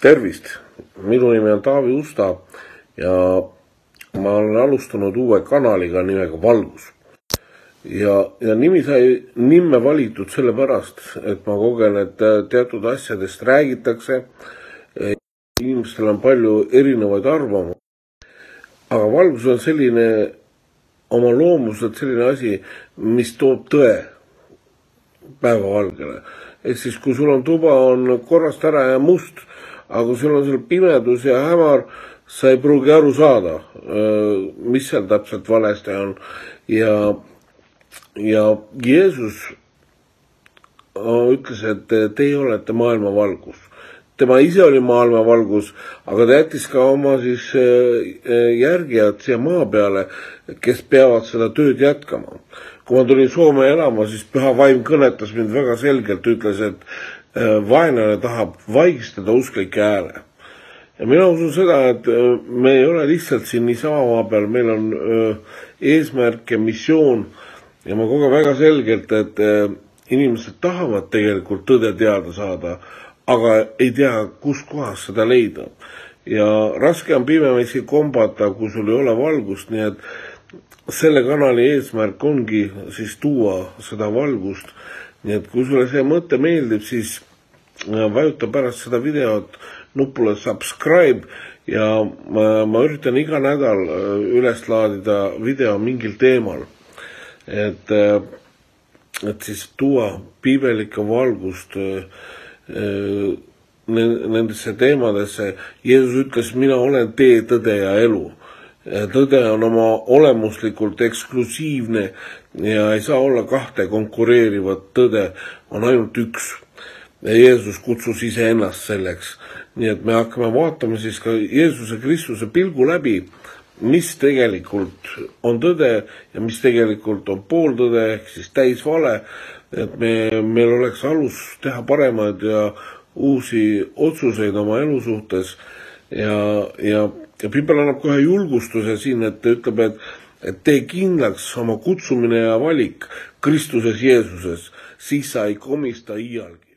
Tervist, minu nimi on Taavi Usta ja ma olen alustanud uue kanaliga nimega Valgus. Ja nimi sai nimme valitud sellepärast, et ma kogen, et teatud asjadest räägitakse. Inimestel on palju erinevaid arvamusi. Aga valgus on selline oma loomuselt selline asi, mis toob tõe päevavalgele. Et siis kui sul on tuba on korrast ära ja must, aga kui sul on seal pimedus ja hämar, sa ei pruugi aru saada, mis seal täpselt valesti on. Ja Jeesus ütles, et teie olete maailma valgus. Tema ise oli maailma valgus, aga ta jättis ka oma siis järgijad siia maa peale, kes peavad seda tööd jätkama. Kui ma tulin Soome elama, siis Püha Vaim kõnetas mind väga selgelt, ütles, et vaenlane tahab vaigistada usklike hääle. Ja mina usun seda, et me ei ole lihtsalt siin niisama maa peal, meil on eesmärk ja missioon ja ma kogen väga selgelt, et inimesed tahavad tegelikult tõde teada saada, aga ei tea, kus kohas seda leida. Ja raske on pimemisi kombata, kui sul ei ole valgust, nii et selle kanali eesmärk ongi siis tuua seda valgust. Nii et kui sulle see mõte meeldib, siis vajuta pärast seda videot nupule subscribe ja ma üritan iga nädal üles laadida video mingil teemal. Et siis tuua piibelike valgust nendesse teemadesse. Jeesus ütles, mina olen tee, tõde ja elu. Tõde on oma olemuslikult eksklusiivne ja ei saa olla kahte konkureerivat tõde, on ainult üks. Ja Jeesus kutsus ise ennast selleks. Nii et me hakkame vaatama siis ka Jeesuse Kristuse pilgu läbi, mis tegelikult on tõde ja mis tegelikult on pooltõde ehk siis täisvale, et meil oleks alus teha paremaid ja uusi otsuseid oma elu suhtes ja Piibel annab kohe julgustuse siin, et ta ütleb, et tee kindlaks oma kutsumine ja valik Kristuses Jeesuses, siis sa ei komista iialgi.